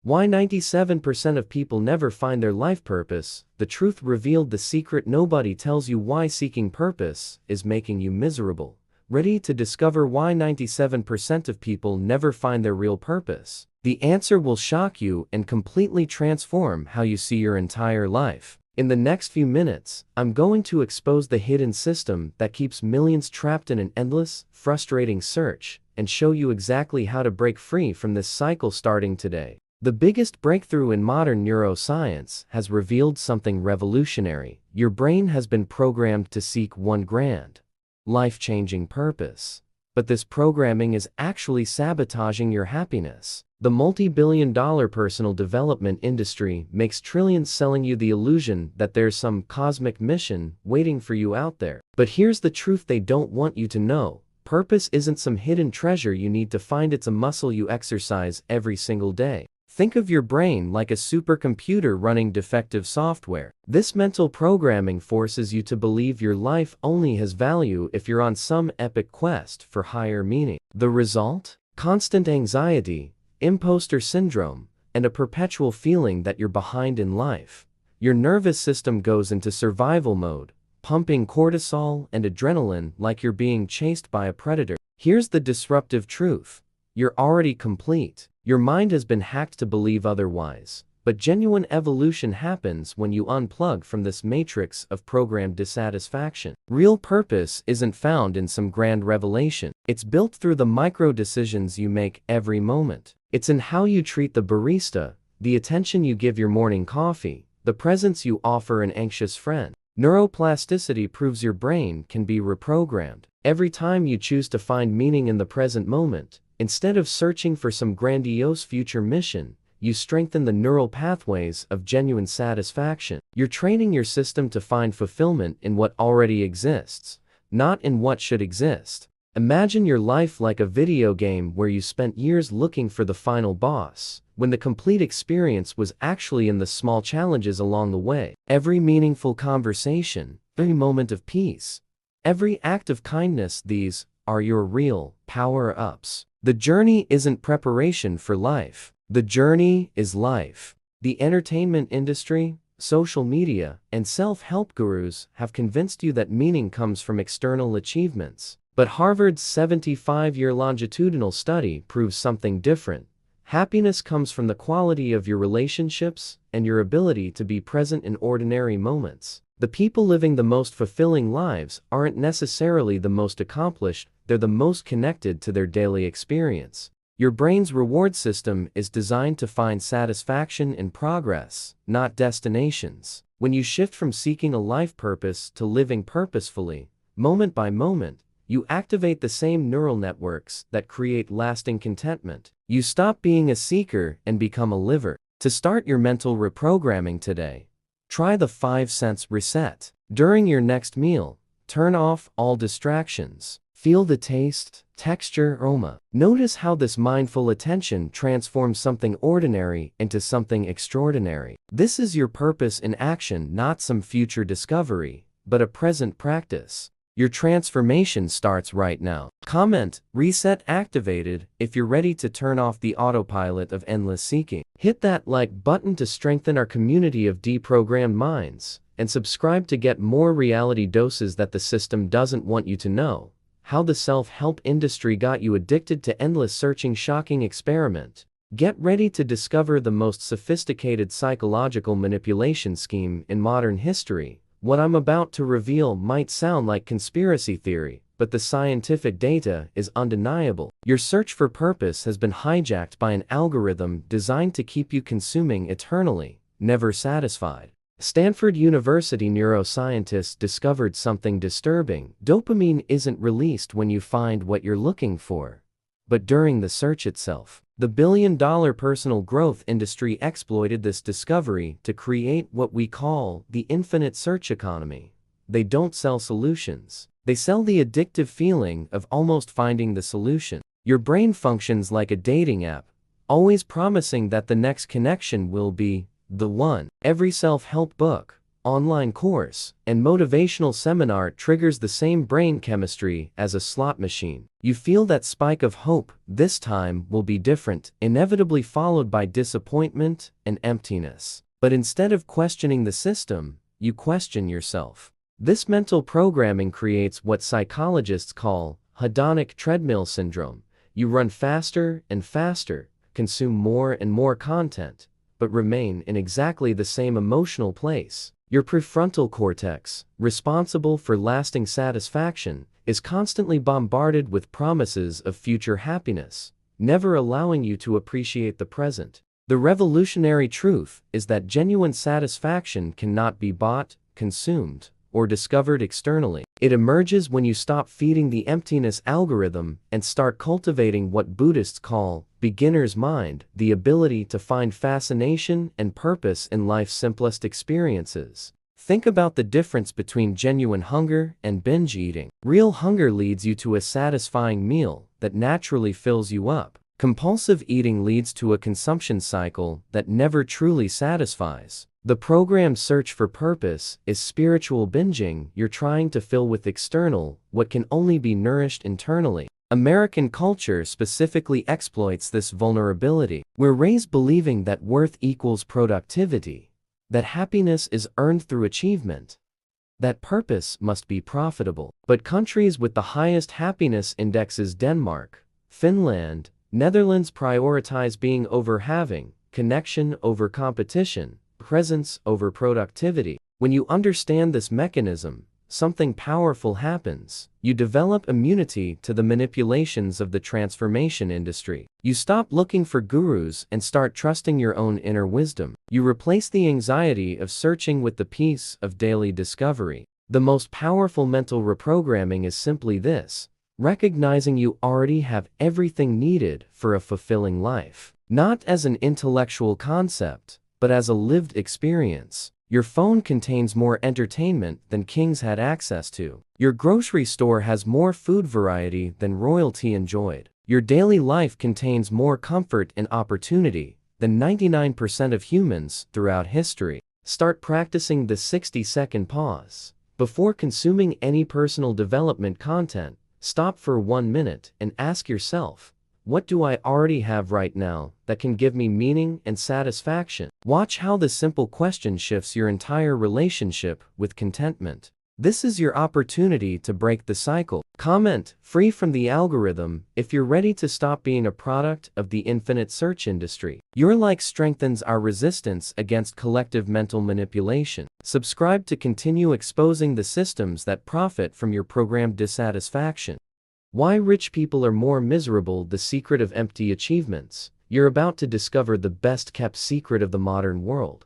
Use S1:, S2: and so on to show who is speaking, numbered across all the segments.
S1: Why 97% of people never find their life purpose. The truth revealed, the secret nobody tells you, why seeking purpose is making you miserable. Ready to discover why 97% of people never find their real purpose? The answer will shock you and completely transform how you see your entire life. In the next few minutes, I'm going to expose the hidden system that keeps millions trapped in an endless, frustrating search, and show you exactly how to break free from this cycle starting today. The biggest breakthrough in modern neuroscience has revealed something revolutionary. Your brain has been programmed to seek one grand, life-changing purpose. But this programming is actually sabotaging your happiness. The multi-billion-dollar personal development industry makes trillions selling you the illusion that there's some cosmic mission waiting for you out there. But here's the truth they don't want you to know. Purpose isn't some hidden treasure you need to find, it's a muscle you exercise every single day. Think of your brain like a supercomputer running defective software. This mental programming forces you to believe your life only has value if you're on some epic quest for higher meaning. The result? Constant anxiety, imposter syndrome, and a perpetual feeling that you're behind in life. Your nervous system goes into survival mode, pumping cortisol and adrenaline like you're being chased by a predator. Here's the disruptive truth. You're already complete. Your mind has been hacked to believe otherwise. But genuine evolution happens when you unplug from this matrix of programmed dissatisfaction. Real purpose isn't found in some grand revelation. It's built through the micro decisions you make every moment. It's in how you treat the barista, the attention you give your morning coffee, the presence you offer an anxious friend. Neuroplasticity proves your brain can be reprogrammed. Every time you choose to find meaning in the present moment, instead of searching for some grandiose future mission, you strengthen the neural pathways of genuine satisfaction. You're training your system to find fulfillment in what already exists, not in what should exist. Imagine your life like a video game where you spent years looking for the final boss, when the complete experience was actually in the small challenges along the way. Every meaningful conversation, every moment of peace, every act of kindness, these are your real power-ups. The journey isn't preparation for life. The journey is life. The entertainment industry, social media, and self-help gurus have convinced you that meaning comes from external achievements. But Harvard's 75-year longitudinal study proves something different. Happiness comes from the quality of your relationships and your ability to be present in ordinary moments. The people living the most fulfilling lives aren't necessarily the most accomplished, they're the most connected to their daily experience. Your brain's reward system is designed to find satisfaction in progress, not destinations. When you shift from seeking a life purpose to living purposefully, moment by moment, you activate the same neural networks that create lasting contentment. You stop being a seeker and become a liver. To start your mental reprogramming today, try the 5 sense reset. During your next meal, turn off all distractions. Feel the taste, texture, aroma. Notice how this mindful attention transforms something ordinary into something extraordinary. This is your purpose in action, not some future discovery, but a present practice. Your transformation starts right now. Comment, reset activated, if you're ready to turn off the autopilot of endless seeking. Hit that like button to strengthen our community of deprogrammed minds, and subscribe to get more reality doses that the system doesn't want you to know. How the self-help industry got you addicted to endless searching. Shocking experiment. Get ready to discover the most sophisticated psychological manipulation scheme in modern history. What I'm about to reveal might sound like conspiracy theory, but the scientific data is undeniable. Your search for purpose has been hijacked by an algorithm designed to keep you consuming eternally, never satisfied. Stanford University neuroscientists discovered something disturbing. Dopamine isn't released when you find what you're looking for, but during the search itself. The billion-dollar personal growth industry exploited this discovery to create what we call the infinite search economy. They don't sell solutions. They sell the addictive feeling of almost finding the solution. Your brain functions like a dating app, always promising that the next connection will be the one. Every self-help book, online course, and motivational seminar triggers the same brain chemistry as a slot machine. You feel that spike of hope, this time will be different, inevitably followed by disappointment and emptiness. But instead of questioning the system, you question yourself. This mental programming creates what psychologists call hedonic treadmill syndrome. You run faster and faster, consume more and more content, but remain in exactly the same emotional place. Your prefrontal cortex, responsible for lasting satisfaction, is constantly bombarded with promises of future happiness, never allowing you to appreciate the present. The revolutionary truth is that genuine satisfaction cannot be bought, consumed, or discovered externally. It emerges when you stop feeding the emptiness algorithm and start cultivating what Buddhists call beginner's mind, the ability to find fascination and purpose in life's simplest experiences. Think about the difference between genuine hunger and binge eating. Real hunger leads you to a satisfying meal that naturally fills you up. Compulsive eating leads to a consumption cycle that never truly satisfies. The programmed search for purpose is spiritual binging. You're trying to fill with external what can only be nourished internally. American culture specifically exploits this vulnerability. We're raised believing that worth equals productivity, that happiness is earned through achievement, that purpose must be profitable. But countries with the highest happiness indexes, Denmark, Finland, Netherlands, prioritize being over having, connection over competition, presence over productivity. When you understand this mechanism, something powerful happens. You develop immunity to the manipulations of the transformation industry. You stop looking for gurus and start trusting your own inner wisdom. You replace the anxiety of searching with the peace of daily discovery. The most powerful mental reprogramming is simply this: recognizing you already have everything needed for a fulfilling life. Not as an intellectual concept, but as a lived experience. Your phone contains more entertainment than kings had access to. Your grocery store has more food variety than royalty enjoyed. Your daily life contains more comfort and opportunity than 99% of humans throughout history. Start practicing the 60-second pause. Before consuming any personal development content, stop for 1 minute and ask yourself, what do I already have right now that can give me meaning and satisfaction? Watch how this simple question shifts your entire relationship with contentment. This is your opportunity to break the cycle. Comment, free from the algorithm, if you're ready to stop being a product of the infinite search industry. Your like strengthens our resistance against collective mental manipulation. Subscribe to continue exposing the systems that profit from your programmed dissatisfaction. Why rich people are more miserable: the secret of empty achievements. You're about to discover the best-kept secret of the modern world.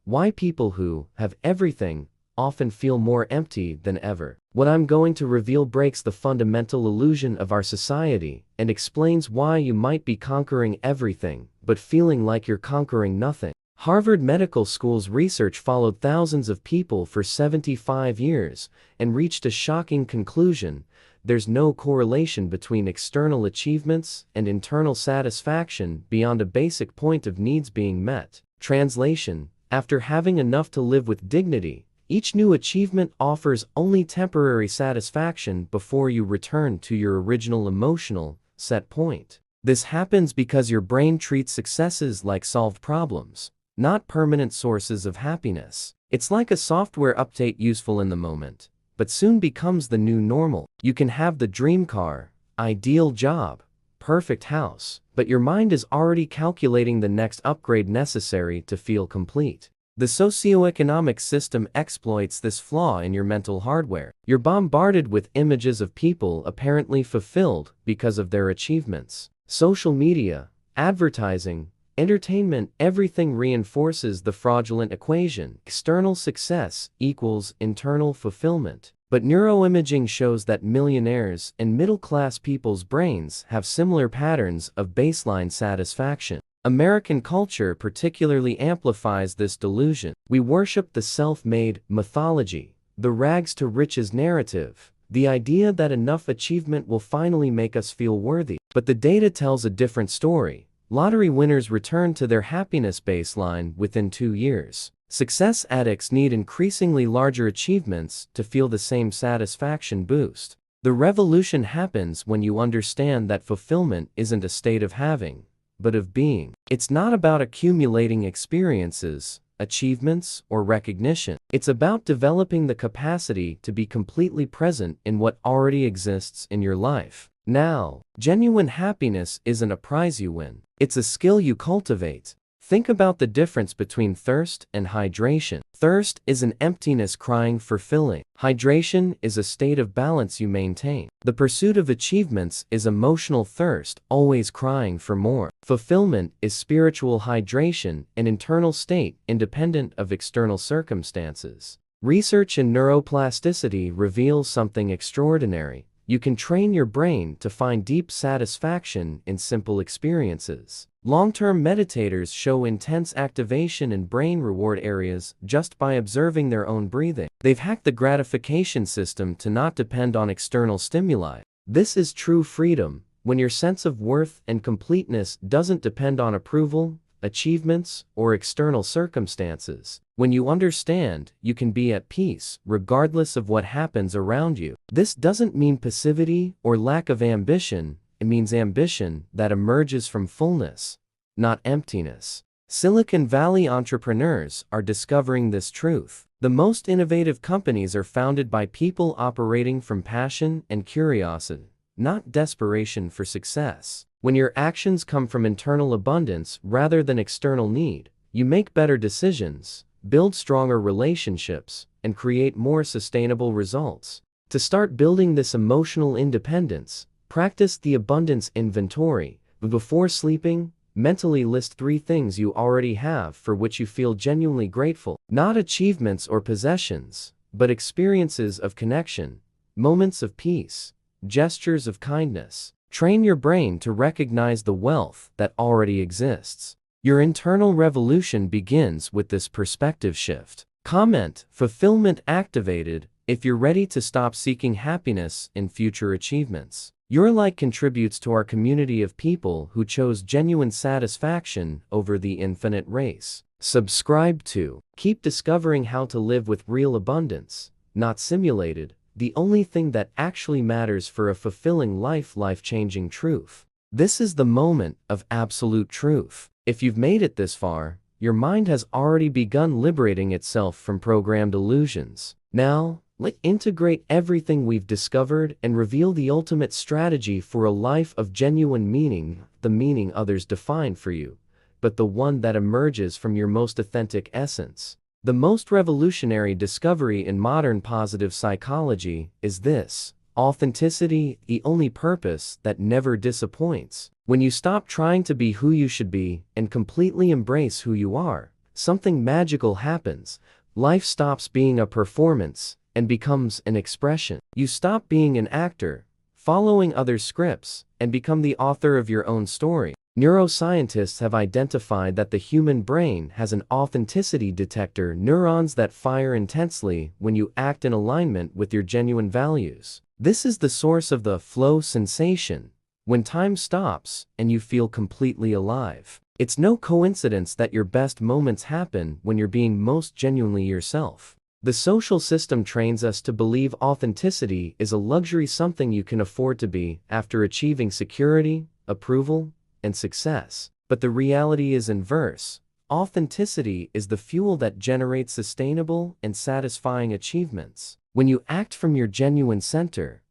S1: Why people who have everything often feel more empty than ever. What I'm going to reveal breaks the fundamental illusion of our society and explains why you might be conquering everything, but feeling like you're conquering nothing. Harvard Medical School's research followed thousands of people for 75 years and reached a shocking conclusion: there's no correlation between external achievements and internal satisfaction beyond a basic point of needs being met. Translation: after having enough to live with dignity, each new achievement offers only temporary satisfaction before you return to your original emotional set point. This happens because your brain treats successes like solved problems, not permanent sources of happiness. It's like a software update, useful in the moment, but soon becomes the new normal. You can have the dream car, ideal job, perfect house, but your mind is already calculating the next upgrade necessary to feel complete. The socioeconomic system exploits this flaw in your mental hardware. You're bombarded with images of people apparently fulfilled because of their achievements. Social media, advertising, entertainment, everything reinforces the fraudulent equation: external success equals internal fulfillment. But neuroimaging shows that millionaires and middle-class people's brains have similar patterns of baseline satisfaction. American culture particularly amplifies this delusion. We worship the self-made mythology, the rags to riches narrative, the idea that enough achievement will finally make us feel worthy. But the data tells a different story. Lottery winners return to their happiness baseline within 2 years. Success addicts need increasingly larger achievements to feel the same satisfaction boost. The revolution happens when you understand that fulfillment isn't a state of having, but of being. It's not about accumulating experiences, achievements, or recognition. It's about developing the capacity to be completely present in what already exists in your life. Now, genuine happiness isn't a prize you win. It's a skill you cultivate. Think about the difference between thirst and hydration. Thirst is an emptiness crying for filling. Hydration is a state of balance you maintain. The pursuit of achievements is emotional thirst, always crying for more. Fulfillment is spiritual hydration, an internal state independent of external circumstances. Research in neuroplasticity reveals something extraordinary. You can train your brain to find deep satisfaction in simple experiences. Long-term meditators show intense activation in brain reward areas just by observing their own breathing. They've hacked the gratification system to not depend on external stimuli. This is true freedom, when your sense of worth and completeness doesn't depend on approval, achievements, or external circumstances. When you understand, you can be at peace, regardless of what happens around you. This doesn't mean passivity or lack of ambition. It means ambition that emerges from fullness, not emptiness. Silicon Valley entrepreneurs are discovering this truth. The most innovative companies are founded by people operating from passion and curiosity, not desperation for success. When your actions come from internal abundance rather than external need, you make better decisions, build stronger relationships, and create more sustainable results. To start building this emotional independence, practice the abundance inventory. Before sleeping, mentally list 3 things you already have for which you feel genuinely grateful. Not achievements or possessions, but experiences of connection, moments of peace, gestures of kindness. Train your brain to recognize the wealth that already exists. Your internal revolution begins with this perspective shift. Comment, fulfillment activated, if you're ready to stop seeking happiness in future achievements. Your like contributes to our community of people who chose genuine satisfaction over the infinite race. Subscribe to keep discovering how to live with real abundance, not simulated, the only thing that actually matters for a fulfilling life, life-changing truth. This is the moment of absolute truth. If you've made it this far, your mind has already begun liberating itself from programmed illusions. Now, let's integrate everything we've discovered and reveal the ultimate strategy for a life of genuine meaning, the meaning others define for you, but the one that emerges from your most authentic essence. The most revolutionary discovery in modern positive psychology is this: authenticity, the only purpose that never disappoints. When you stop trying to be who you should be and completely embrace who you are, something magical happens. Life stops being a performance and becomes an expression. You stop being an actor, following other scripts, and become the author of your own story. Neuroscientists have identified that the human brain has an authenticity detector, neurons that fire intensely when you act in alignment with your genuine values. This is the source of the flow sensation, when time stops and you feel completely alive. It's no coincidence that your best moments happen when you're being most genuinely yourself. The social system trains us to believe authenticity is a luxury, something you can afford to be after achieving security, approval, and success. But the reality is inverse. Authenticity is the fuel that generates sustainable and satisfying achievements. When you act from your genuine center,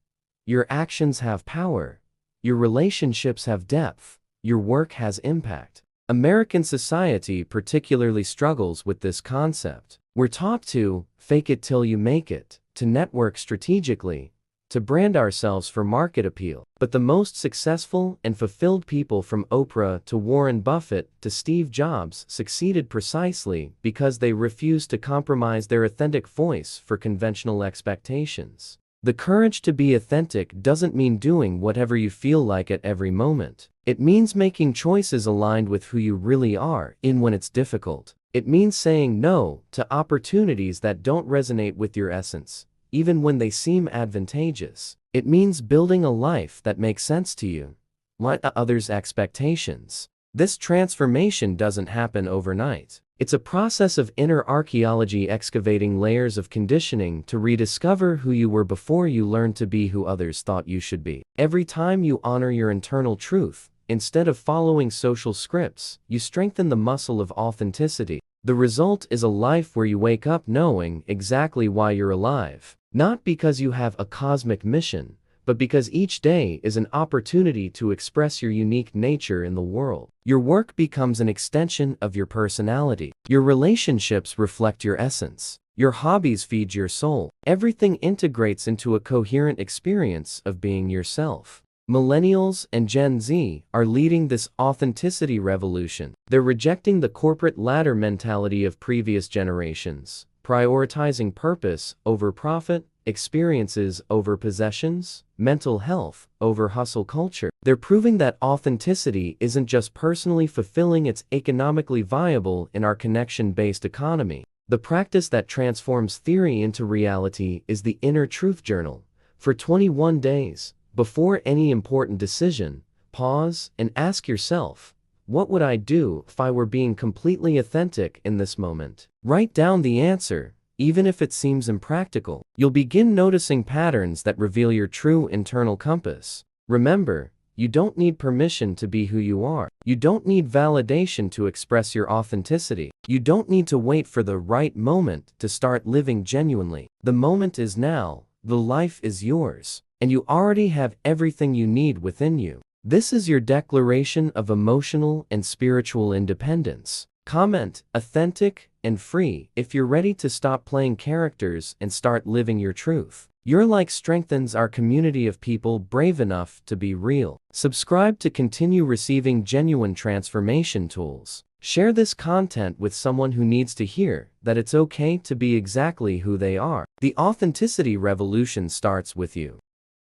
S1: your actions have power, your relationships have depth, your work has impact. American society particularly struggles with this concept. We're taught to fake it till you make it, to network strategically, to brand ourselves for market appeal. But the most successful and fulfilled people, from Oprah to Warren Buffett to Steve Jobs, succeeded precisely because they refused to compromise their authentic voice for conventional expectations. The courage to be authentic doesn't mean doing whatever you feel like at every moment. It means making choices aligned with who you really are, even when it's difficult. It means saying no to opportunities that don't resonate with your essence, even when they seem advantageous. It means building a life that makes sense to you, not others' expectations. This transformation doesn't happen overnight. It's a process of inner archaeology, excavating layers of conditioning to rediscover who you were before you learned to be who others thought you should be. Every time you honor your internal truth, instead of following social scripts, you strengthen the muscle of authenticity. The result is a life where you wake up knowing exactly why you're alive. Not because you have a cosmic mission, but because each day is an opportunity to express your unique nature in the world. Your work becomes an extension of your personality. Your relationships reflect your essence. Your hobbies feed your soul. Everything integrates into a coherent experience of being yourself. Millennials and Gen Z are leading this authenticity revolution. They're rejecting the corporate ladder mentality of previous generations, prioritizing purpose over profit, experiences over possessions, mental health over hustle culture. They're proving that authenticity isn't just personally fulfilling, it's economically viable in our connection-based economy. The practice that transforms theory into reality is the Inner Truth Journal. For 21 days, before any important decision, pause and ask yourself, what would I do if I were being completely authentic in this moment? Write down the answer, even if it seems impractical. You'll begin noticing patterns that reveal your true internal compass. Remember, you don't need permission to be who you are. You don't need validation to express your authenticity. You don't need to wait for the right moment to start living genuinely. The moment is now. The life is yours. And you already have everything you need within you. This is your declaration of emotional and spiritual independence. Comment, authentic and free, if you're ready to stop playing characters and start living your truth. Your like strengthens our community of people brave enough to be real. Subscribe to continue receiving genuine transformation tools. Share this content with someone who needs to hear that it's okay to be exactly who they are. The authenticity revolution starts with you.